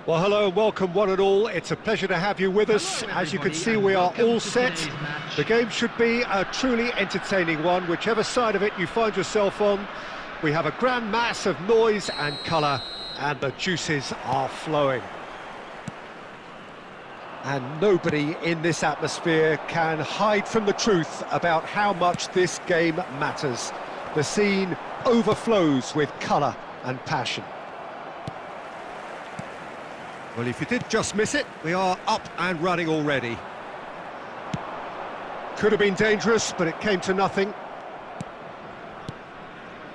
Well, hello and welcome one and all. It's a pleasure to have you with us. As you can see, we are all set. The game should be a truly entertaining one, whichever side of it you find yourself on. We have a grand mass of noise and colour, and the juices are flowing. And nobody in this atmosphere can hide from the truth about how much this game matters. The scene overflows with colour and passion. Well, if you did just miss it, we are up and running already. Could have been dangerous, but it came to nothing.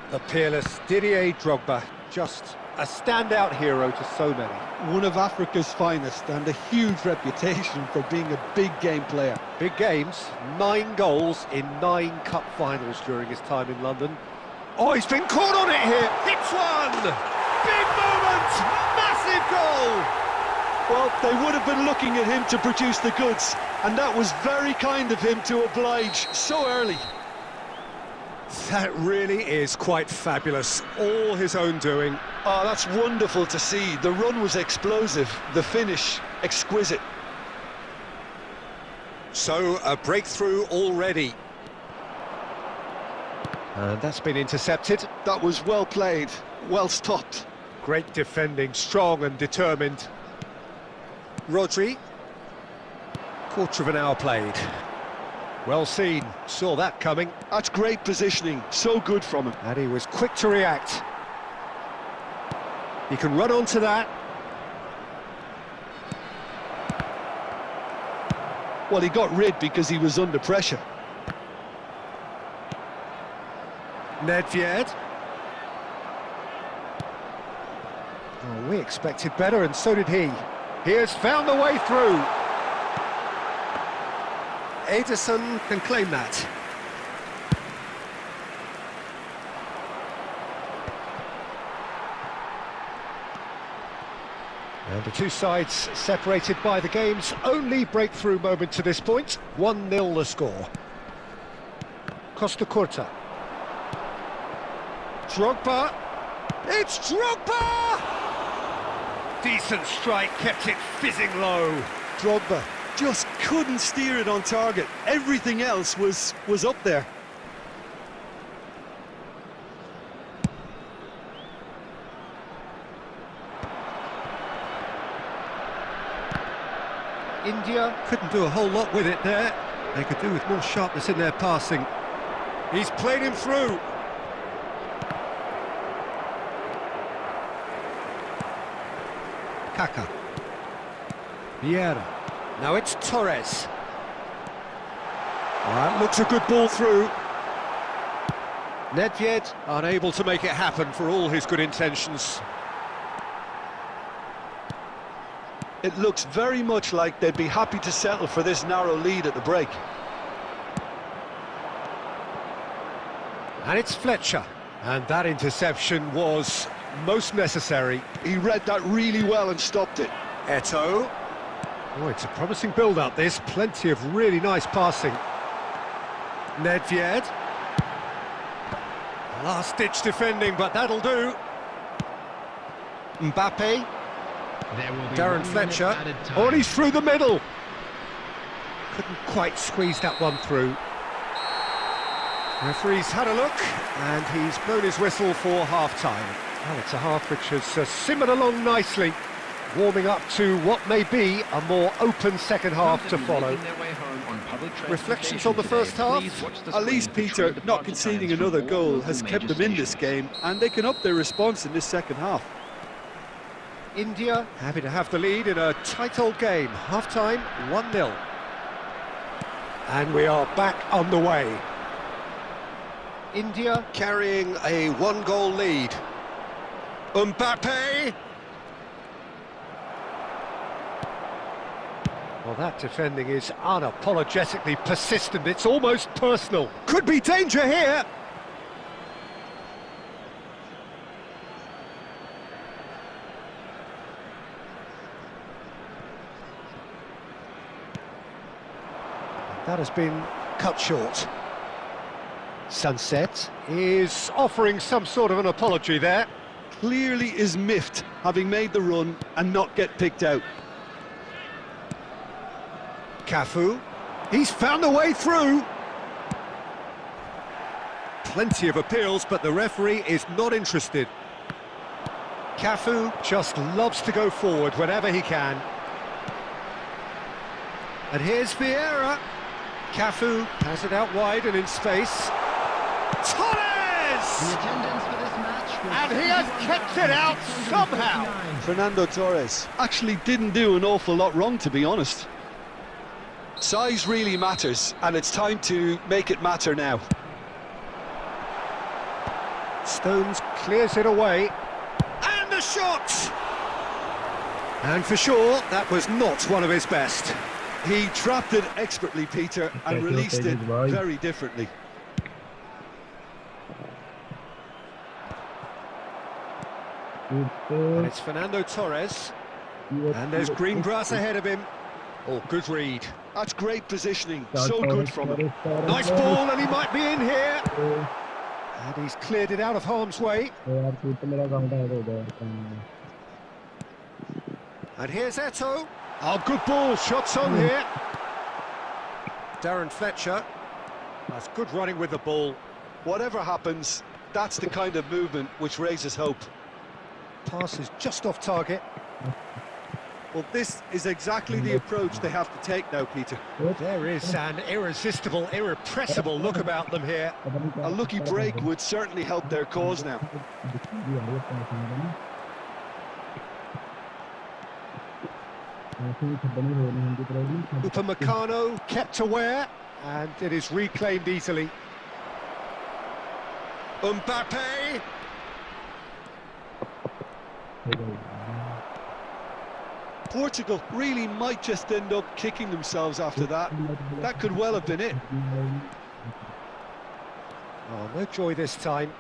The peerless Didier Drogba, just a standout hero to so many. One of Africa's finest and a huge reputation for being a big game player. Big games, 9 goals in 9 cup finals during his time in London. Oh, he's been caught on it here, hits one! Big moment, massive goal! Well, they would have been looking at him to produce the goods, and that was very kind of him to oblige so early. That really is quite fabulous, all his own doing. Oh, that's wonderful to see. The run was explosive, the finish exquisite. So, a breakthrough already. And that's been intercepted. That was well played, well stopped. Great defending, strong and determined. Rodri, quarter of an hour played. Well seen, saw that coming. That's great positioning, so good from him. And he was quick to react. He can run onto that. Well, he got rid because he was under pressure. Nedved. Oh, we expected better, and so did he. He has found the way through. Ederson can claim that. And the two sides separated by the game's only breakthrough moment to this point. 1-0 the score. Costa Curta. Drogba. It's Drogba! Decent strike, kept it fizzing low. Drogba just couldn't steer it on target. Everything else was up there. India couldn't do a whole lot with it there. They could do with more sharpness in their passing. He's played him through. Kaka. Vieira. Now it's Torres. That looks a good ball through. Nedved unable to make it happen for all his good intentions. It looks very much like they'd be happy to settle for this narrow lead at the break. And it's Fletcher. And that interception was most necessary. He read that really well and stopped it. Eto'o. Oh, it's a promising build-up, this. Plenty of really nice passing. Nedved. Last-ditch defending, but that'll do. Mbappe. Darren Fletcher. Oh, and he's through the middle. Couldn't quite squeeze that one through. Referee's had a look, and he's blown his whistle for half-time. Well, it's a half which has simmered along nicely, warming up to what may be a more open second half to follow. Reflections on the first half? At least, Peter, not conceding another goal has kept them in this game, and they can up their response in this second half. India happy to have the lead in a tight old game. Half-time, 1-0. And we are back on the way. India carrying a 1-goal lead. Mbappe! Well, that defending is unapologetically persistent. It's almost personal. Could be danger here. That has been cut short. Sunset is offering some sort of an apology there. clearly is miffed, having made the run and not get picked out. Cafu, he's found a way through. Plenty of appeals, but the referee is not interested. Cafu just loves to go forward whenever he can. And here's Vieira. Cafu has it out wide and in space. Torres! And he has kept it out somehow. Fernando Torres actually didn't do an awful lot wrong, to be honest. Size really matters, and it's time to make it matter now. Stones clears it away. And the shot! And for sure, that was not one of his best. He trapped it expertly, Peter, and released it very differently. And it's Fernando Torres. And there's green grass ahead of him. Oh, good read. That's great positioning, so good from him. Nice ball, and he might be in here. And he's cleared it out of harm's way. And here's Eto'o. Oh, good ball, shots on here. Darren Fletcher. That's good running with the ball. Whatever happens, that's the kind of movement which raises hope. Pass is just off target. Well, this is exactly the approach they have to take now, Peter. There is an irresistible, irrepressible look about them here. A lucky break would certainly help their cause now. Upamecano kept aware, and it is reclaimed easily. Mbappe. Portugal really might just end up kicking themselves after that. That could well have been it. Oh, no joy this time.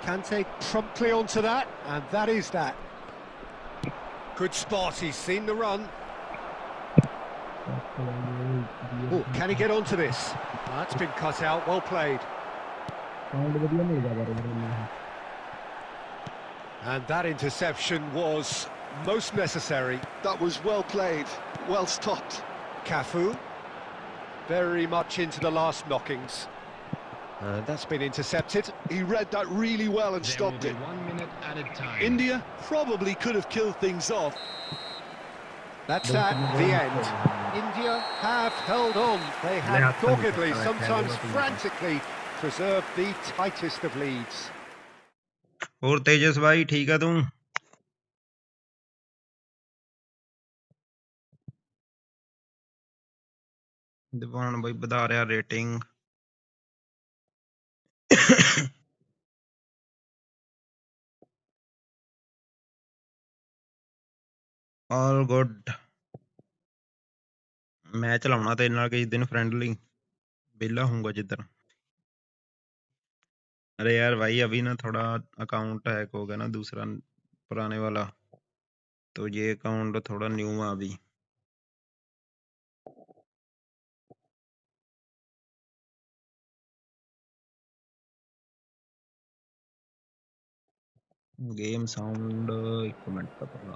Kante promptly onto that, and that is that. Good spot, he's seen the run. Oh, can he get onto this? That's been cut out, well played. And that interception was most necessary. That was well played, well stopped. Cafu, very much into the last knockings. And that's been intercepted. He read that really well and stopped it. 1 minute at a time. India probably could have killed things off. That's at the end. India have held on. They have doggedly, sometimes frantically, preserved the tightest of leads. और तेजस भाई ठीक है तुम? दीवान भाई बता रहा rating. All good. मैं चलाउना तेरे नाल किसी दिन फ्रेंडली बेला हूँगा जिधर. अरे यार भाई अभी ना थोड़ा अकाउंट हैक हो गया ना दूसरा पुराने वाला, तो ये अकाउंट थोड़ा न्यू है अभी. गेम साउंड एक मिनट का पता.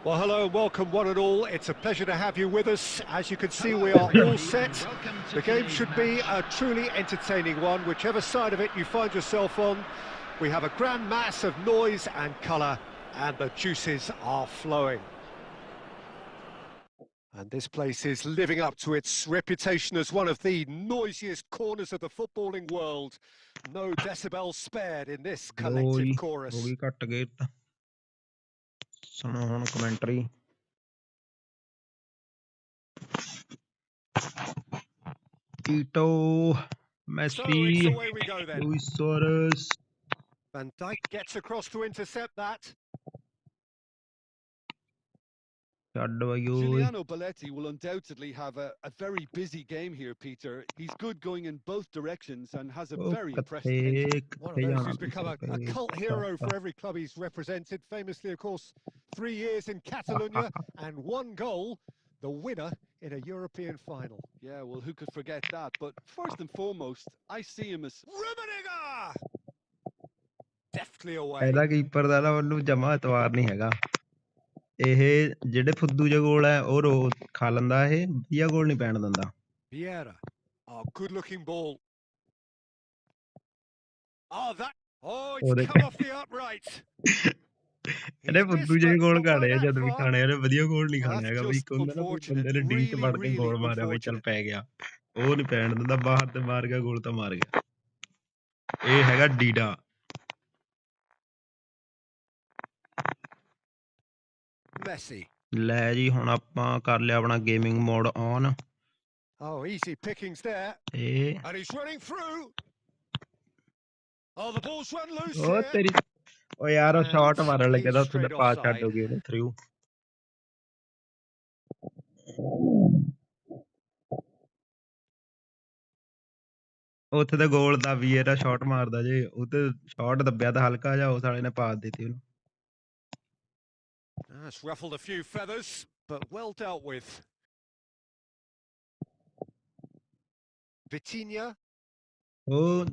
Well, hello and welcome one and all. It's a pleasure to have you with us. As you can see, we are all set. The game should be a truly entertaining one, whichever side of it you find yourself on. We have a grand mass of noise and colour, and the juices are flowing. And this place is living up to its reputation as one of the noisiest corners of the footballing world. No decibels spared in this collective ਹੋ chorus. ਗਈ ਘੱਟ ਗਏ ਤਾਂ ਸੁਣੋ ਹੁਣ commentary Tito, Messi, So it's away we go then. Luis Suarez. Van Dijk gets across to intercept that. Giuliano Belletti will undoubtedly have a very busy game here, Peter. He's good going in both directions and has a very impressive engine. One of those who's become a cult hero for every club he's represented. Famously, of course, 3 years in Catalonia and 1 goal, the winner in a European final. Yeah, well, who could forget that? But first and foremost, I see him as... Deftly away. ਇਹਦਾ keeper ਦਾ ਨਾ ਉਹਨੂੰ ਜਮਾ ਇਤਵਾਰ ਨਹੀਂ ਹੈਗਾ ਇਹ ਜਿਹੜੇ ਫੁੱਦੂ ਜਿਹੇ ਗੋਲ ਹੈ ਉਹ ਖਾ ਲੈਂਦਾ ਇਹ ਵਧੀਆ ਗੋਲ ਨਹੀਂ ਪੈਣ ਦਿੰਦਾ Vieira. Oh, good looking ball. Oh, it's come off the upright. ਇਹਨੇ ਫੁੱਦੂ ਜਿਹੇ ਗੋਲ ਖਾਣੇ ਆ ਜਦ ਵੀ ਖਾਣੇ ਇਹਨੇ ਵਧੀਆ ਗੋਲ ਨਹੀਂ ਖਾਣੇ ਹੈਗਾ ਬਈ ਇੱਕ ਹੁੰਦਾ ਨਾ ਬੰਦੇ ਨੇ ਡੀ ਚ ਵੜ ਕੇ ਗੋਲ ਮਾਰਿਆ ਬਈ ਚੱਲ ਪੈ ਗਿਆ ਉਹ ਨਹੀਂ ਪੈਣ ਦਿੰਦਾ ਬਾਹਰ ਤੇ ਮਾਰ ਗਿਆ ਗੋਲ ਤਾਂ ਮਾਰ ਗਿਆ ਇਹ ਹੈਗਾ ਡੀਡਾ Messi. ਲੈ ਜੀ ਹੁਣ ਆਪਾਂ ਕਰ ਲਿਆ ਆਪਣਾ gaming mode on Oh, easy pickings there. And he's running through. Oh, the ball's run loose here. ਤੇਰੀ ਓ ਯਾਰ ਉਹ ਸ਼ਾਟ ਮਾਰਨ ਲੱਗਿਆ ਤਾਂ ਉੱਥੇ ਪਾਸ ਛੱਡ ਹੋ ਗਈ ਉਹਨੇ ਥਰੂ ਉੱਥੇ ਤਾਂ ਗੋਲ ਦਾ ਵੀ ਇਹਦਾ ਸ਼ਾਟ ਮਾਰਦਾ ਜੇ ਉਹ ਤੇ ਸ਼ਾਟ ਦੱਬਿਆ ਤਾਂ ਹਲਕਾ ਜਿਹਾ ਉਹ ਸਾਲੇ ਨੇ ਪਾਸ ਦਿੱਤੀ ਉਹਨੂੰ That's ruffled a few feathers, but well dealt with. Vitinha. ਉਹ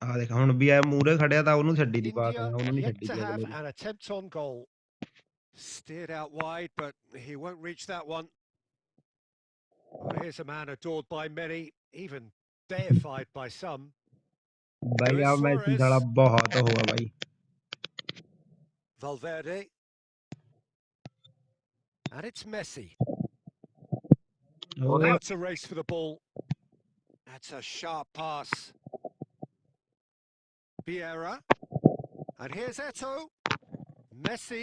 ਆ ਦੇਖ ਹੁਣ ਵੀ ਆ ਮੂਰੇ ਖੜਿਆ ਤਾਂ ਉਹਨੂੰ ਛੱਡੀ ਦੀ ਪਾਸ ਉਹਨੂੰ ਨਹੀਂ ਛੱਡੀ to have an attempt on goal. Steered out wide, but he won't reach that one. Well, here's a man adored by many, even deified by some. भाई अब मैसी साला बहुत हुआ भाई Valverde. And it's Messi. Now it's a race for the ball. That's a sharp pass. Vieira. And here's Eto'o. Messi.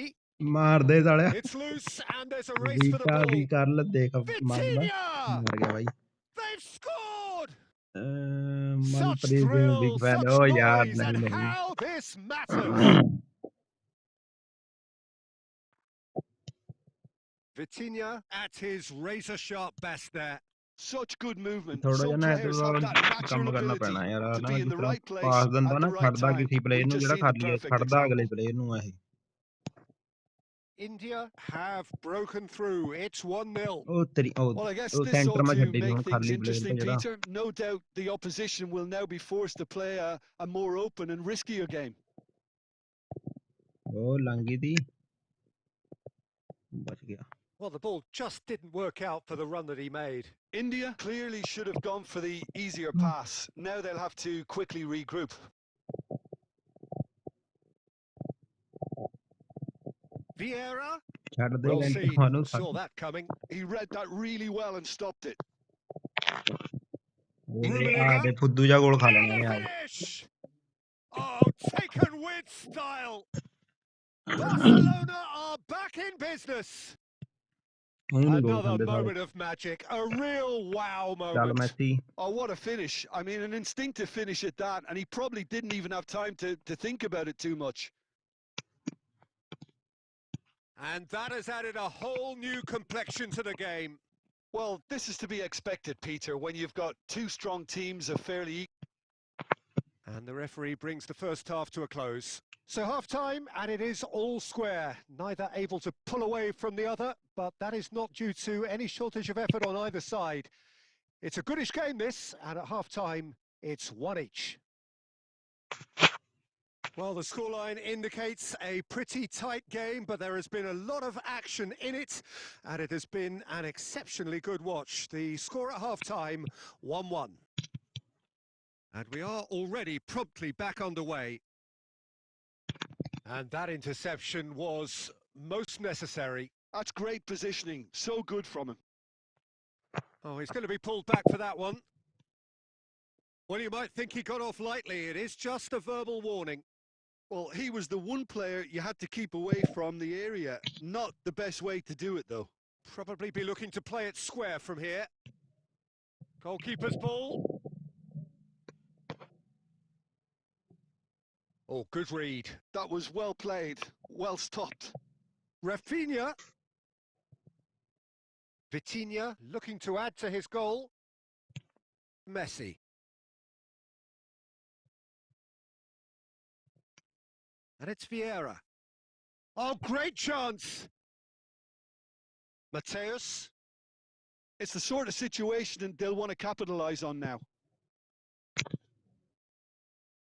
मार दे साले It's loose and there's a race for the ball. भी कर ले देख Vitinha. मार गया भाई They've scored. Such thrill, such noise, and how this matters. Vitinha at his razor-sharp best there. Such good movement. थोड़ा Some ना players have that काम natural करना ability पैना यार to ना be in जिस the तरह right place पास at दंदा ना the right खड़दा time. किसी प्लेयर ਨੂੰ ਜਿਹੜਾ ਖੜਦਾ ਅਗਲੇ ਪਲੇਅਰ ਨੂੰ ਇਹ India have broken through. It's 1-0. ਉਹ ਤੇਰੀ Well, I guess this centre ought ਮੈਂ to ਛੱਡੀ make ਹੁਣ things ਖਾਲੀ ਪਲੇਅਰ ਤੇ interesting, ਜਿਹੜਾ Peter. No doubt the opposition will now be forced to play a more open and riskier game. ਉਹ ਲੰਗੀ ਦੀ ਬਚ ਗਿਆ Well, the ball just didn't work out for the run that he made. India clearly should have gone for the easier pass. Now they'll have to quickly regroup. Vieira. ਛੱਡ ਦੇ Well ਲੈਂਟ seen. ਤੁਹਾਨੂੰ Saw that coming. He read that really well and stopped it. ਆ ਦੇ ਫੁੱਦੂ ਜਿਹਾ ਗੋਲ ਖਾ ਲੈਣਾ ਯਾਰ Finish! Oh, taken with style. Barcelona are back in business. Another moment of magic, a real wow ਚੱਲ moment. Messi Oh, what a finish. I mean, an instinctive finish at that, and he probably didn't even have time to think about it too much. And that has added a whole new complexion to the game. Well, this is to be expected, Peter, when you've got two strong teams of fairly equal. And the referee brings the first half to a close. So half-time, and it is all square. Neither able to pull away from the other, but that is not due to any shortage of effort on either side. It's a goodish game, this, and at half-time, it's 1 each. Well, the scoreline indicates a pretty tight game, but there has been a lot of action in it, and it has been an exceptionally good watch. The score at half-time, 1-1. And we are already promptly back underway. And that interception was most necessary. That's great positioning. So good from him. Oh, he's going to be pulled back for that one. Well, you might think he got off lightly. It is just a verbal warning. Well, he was the one player you had to keep away from the area. Not the best way to do it, though. Probably be looking to play it square from here. Goalkeeper's ball. Oh, good read. That was well played, well stopped. Rafinha. Vitinha looking to add to his goal. Messi. And it's Vieira. Oh, great chance! Mateus. It's the sort of situation they'll want to capitalise on now.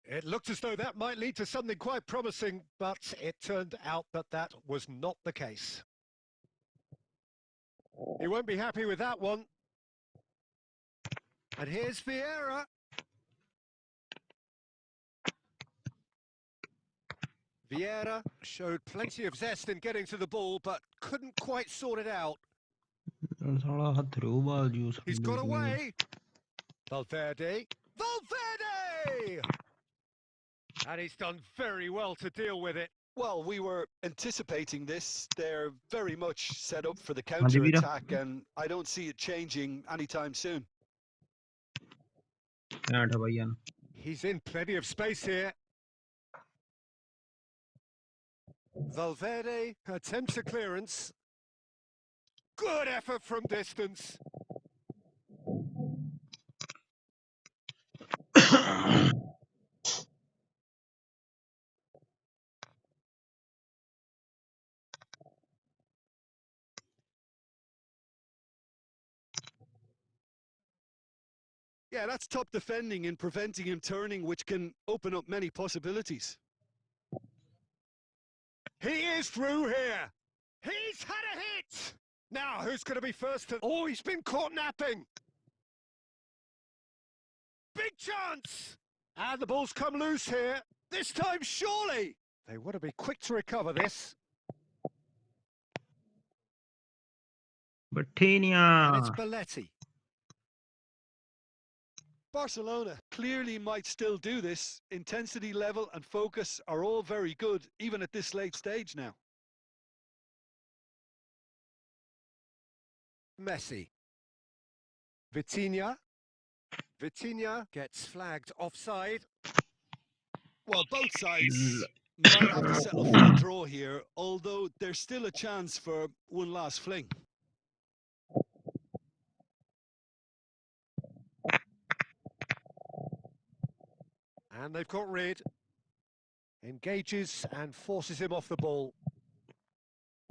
It looked as though that might lead to something quite promising, but it turned out that that was not the case. He won't be happy with that one. And here's Vieira. Vieira showed plenty of zest in getting to the ball, but couldn't quite sort it out. He's got away. Valverde. Valverde! And he's done very well to deal with it. Well, we were anticipating this. They're very much set up for the counter-attack, and I don't see it changing anytime soon. He's in plenty of space here. Valverde attempts a clearance. Good effort from distance. Yeah, that's top defending and preventing him turning, which can open up many possibilities. He is through here. He's had a hit. Now, who's going to be first to... Oh, he's been caught napping. Big chance. And the ball's come loose here. This time, surely. They want to be quick to recover this. And it's Belletti. Barcelona clearly might still do this. Intensity level and focus are all very good, even at this late stage now. Messi. Vitinha. Vitinha gets flagged offside. Well, both sides might have to settle for a draw here, although there's still a chance for one last fling. And they've got rid. Engages and forces him off the ball.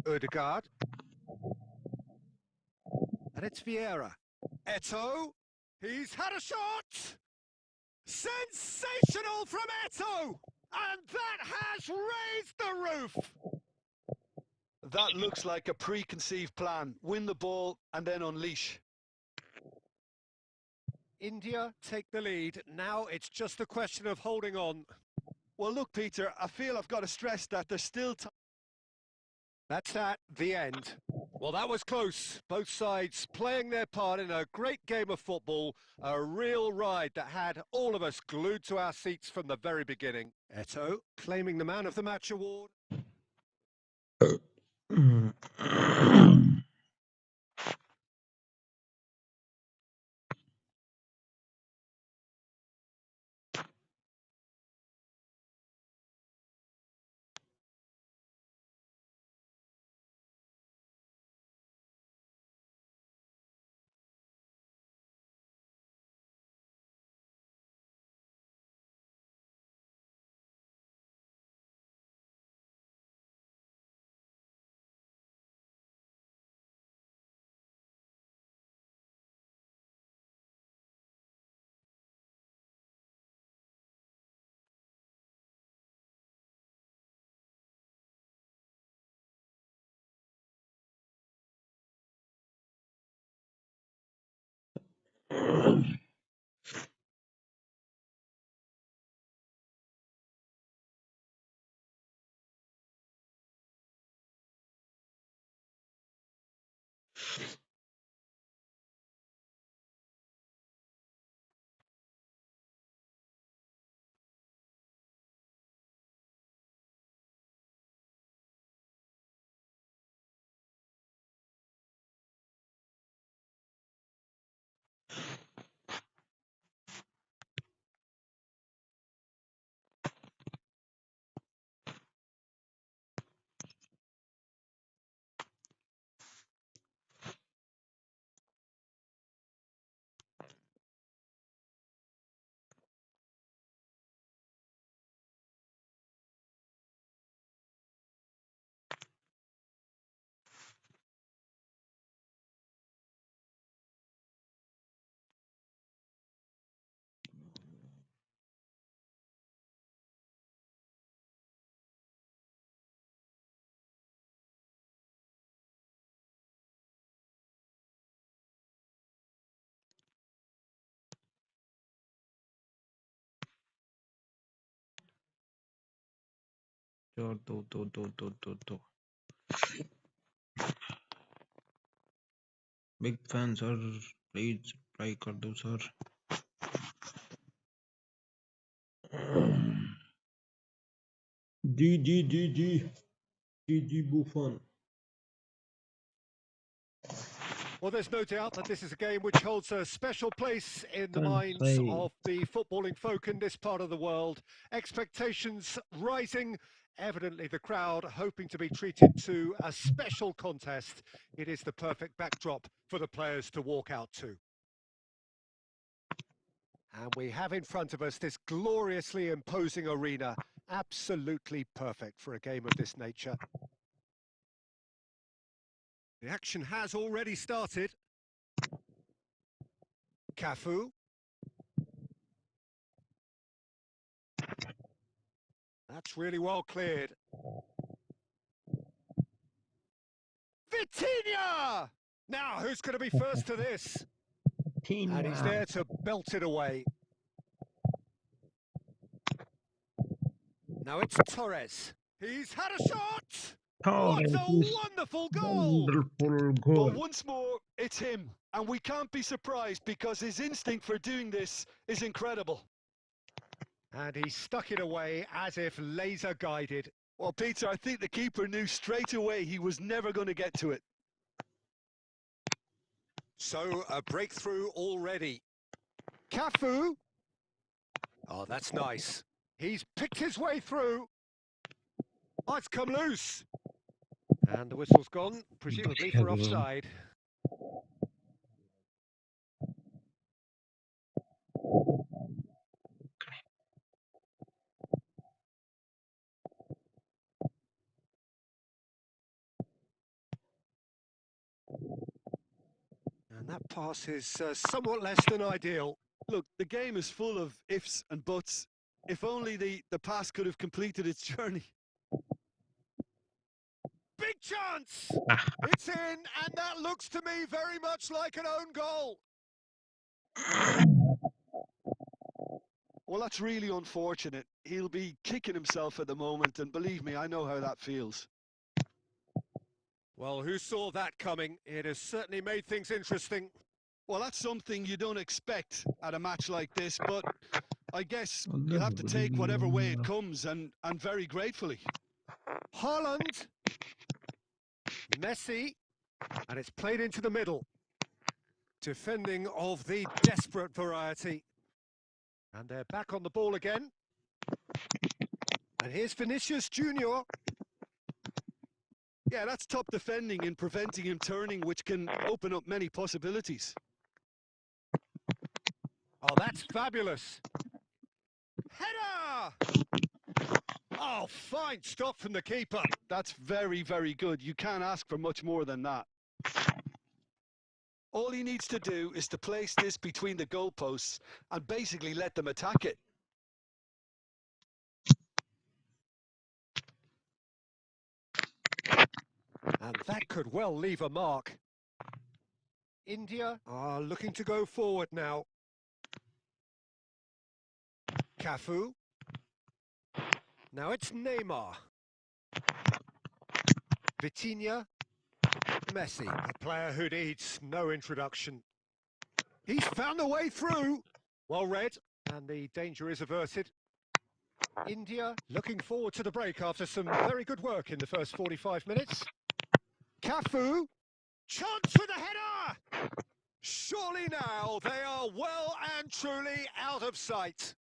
Ødegaard. And it's Vieira. Eto'o. He's had a shot! Sensational from Eto'o! And that has raised the roof! That looks like a preconceived plan. Win the ball and then unleash. India take the lead. Now it's just a question of holding on. Well, look, Peter, I feel I've got to stress that there's still time. That's at the end. Well, that was close. Both sides playing their part in a great game of football. A real ride that had all of us glued to our seats from the very beginning. Eto'o claiming the Man of the Match award. दो big fan sir, please try कर दो sir. Ji ji ji ji ji ji बुफन। Well, there's no doubt that this is a game which holds a special place in the minds of the footballing folk in this part of the world. Expectations rising, evidently the crowd hoping to be treated to a special contest. It is the perfect backdrop for the players to walk out to. And we have in front of us this gloriously imposing arena, absolutely perfect for a game of this nature. The action has already started. Cafu. That's really well cleared. Vitinha! Now, who's going to be first to this? And he's there to belt it away. Now it's Torres. He's had a shot! What a wonderful goal! Wonderful But goal. once more, it's him. And we can't be surprised because his instinct for doing this is incredible. And he stuck it away as if laser guided. Well, Peter, I think the keeper knew straight away he was never going to get to it. So, a breakthrough already. Cafu. Oh, that's nice. He's picked his way through. Oh, it's come loose. And the whistle's gone, presumably for offside. And that pass is somewhat less than ideal. Look, the game is full of ifs and buts. If only the pass could have completed its journey. Big chance! It's in, and that looks to me very much like an own goal. Well, that's really unfortunate. He'll be kicking himself at the moment, and believe me, I know how that feels. Well, who saw that coming? It has certainly made things interesting. Well, that's something you don't expect at a match like this, but I guess you'll have to take whatever way it comes, and very gratefully. Haaland. Messi. And it's played into the middle. Defending of the desperate variety. And they're back on the ball again. And here's Vinicius Junior. Yeah, that's top defending and preventing him turning, which can open up many possibilities. Oh, that's fabulous. Header! Oh, fine stop from the keeper. That's very, very good. You can't ask for much more than that. All he needs to do is to place this between the goalposts and basically let them attack it. And that could well leave a mark. India are looking to go forward now. Cafu. Now it's Neymar. Vitinha. Messi, a player who needs no introduction. He's found a way through. Well read, and the danger is averted. India looking forward to the break after some very good work in the first 45 minutes. Cafu. Chance with a header! Surely now they are well and truly out of sight.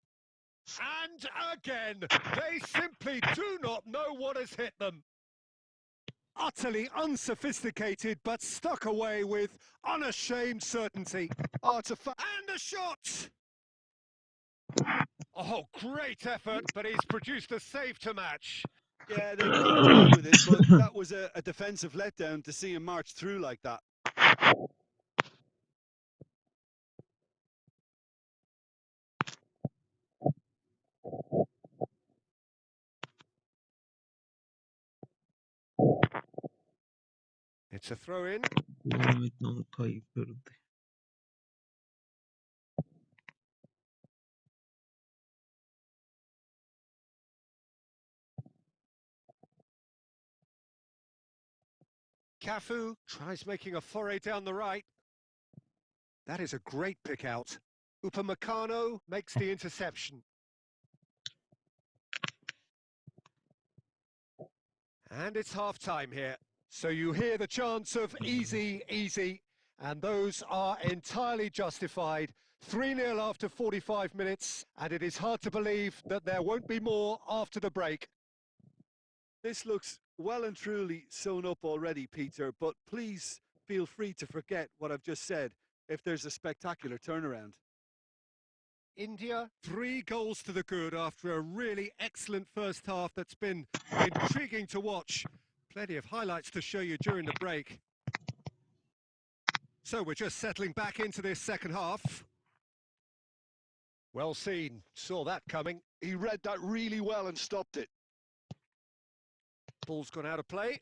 And again, they simply do not know what has hit them. Utterly unsophisticated, but stuck away with unashamed certainty. Oh, it's and a shot! Oh, great effort, but he's produced a save to match. Yeah, they've got away with it, but that was a defensive letdown to see him march through like that. It's a throw-in. Cafu tries making a foray down the right. That is a great pick out. Upamecano makes the interception. And it's half-time here. So you hear the chants of easy, easy, and those are entirely justified. 3-0 after 45 minutes, and it is hard to believe that there won't be more after the break. This looks well and truly sewn up already, Peter, but please feel free to forget what I've just said if there's a spectacular turnaround. India, 3 goals to the good after a really excellent first half that's been intriguing to watch. Plenty of highlights to show you during the break. So we're just settling back into this second half. Well seen, saw that coming. He read that really well and stopped it. Ball's gone out of play.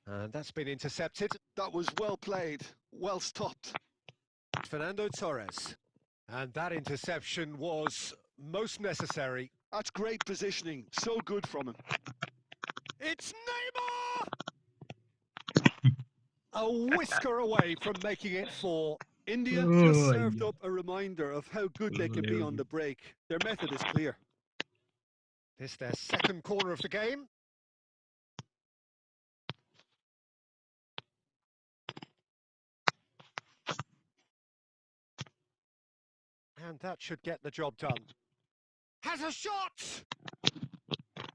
And that's been intercepted. That was well played, well stopped. Fernando Torres. And that interception was most necessary. That's great positioning, so good from him. It's Neymar! A whisker away from making it 4. India just served up a reminder of how good they can be on the break. Their method is clear. This their second corner of the game. And that should get the job done. Has a shot!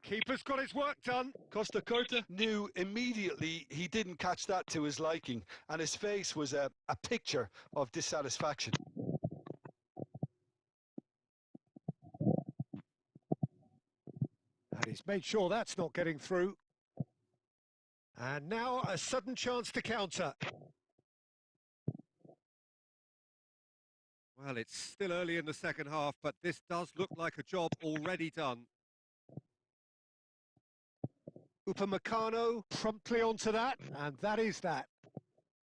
Keeper's got his work done. Costa Curta knew immediately he didn't catch that to his liking, and his face was a picture of dissatisfaction. And he's made sure that's not getting through. And now a sudden chance to counter. Well, it's still early in the second half, but this does look like a job already done. Upamecano promptly onto that, and that is that.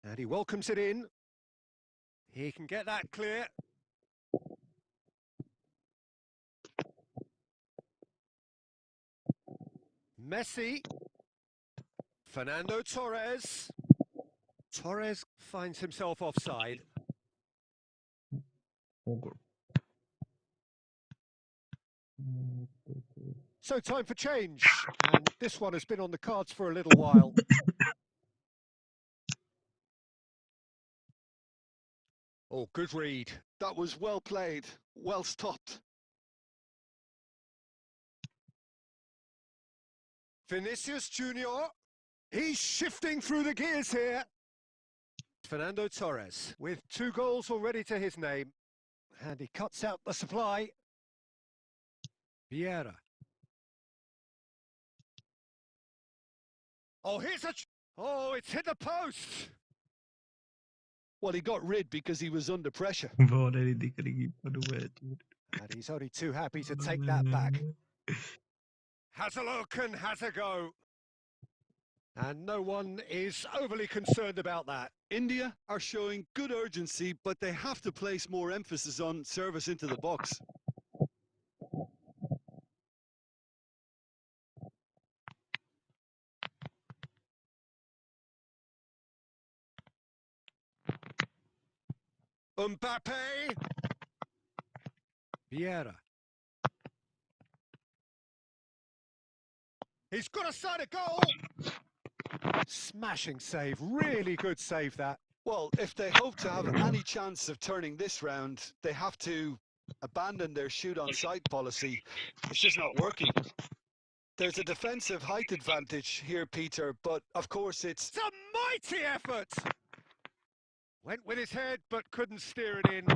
And he welcomes it in. He can get that clear. Messi. Fernando Torres. Torres finds himself offside. So time for change, and this one has been on the cards for a little while. Oh, good read. That was well played, well stopped. Vinicius Junior, he's shifting through the gears here. Fernando Torres with 2 goals already to his name, and he cuts out the supply. Vieira. Oh, here's a... Oh, it's hit the post! Well, he got rid because he was under pressure. And he's only too happy to take that back. Has a look and has a go. And no one is overly concerned about that. India are showing good urgency, but they have to place more emphasis on service into the box. Mbappe. Vieira. He's got a side of goal. Smashing save, really good save that. Well, if they hope to have any chance of turning this round, they have to abandon their shoot on sight policy. It's just not working. There's a defensive height advantage here, Peter, but of course it's a mighty effort. Went with his head, but couldn't steer it in.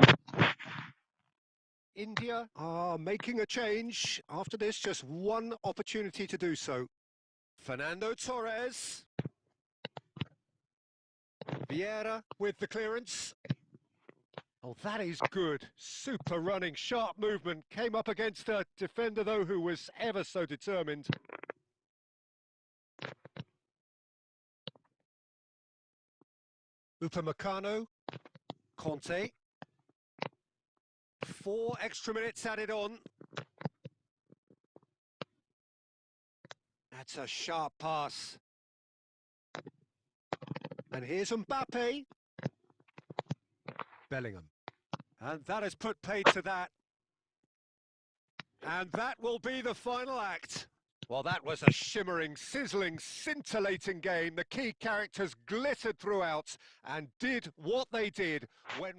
India are making a change. After this, just one opportunity to do so. Fernando Torres. Vieira with the clearance. Oh, that is good. Super running, sharp movement. Came up against a defender, though, who was ever so determined. Upamecano. Conte. 4 extra minutes added on. That's a sharp pass. And here's Mbappe. Bellingham. And that has put paid to that. And that will be the final act. Well, that was a shimmering, sizzling, scintillating game. The key characters glittered throughout and did what they did when...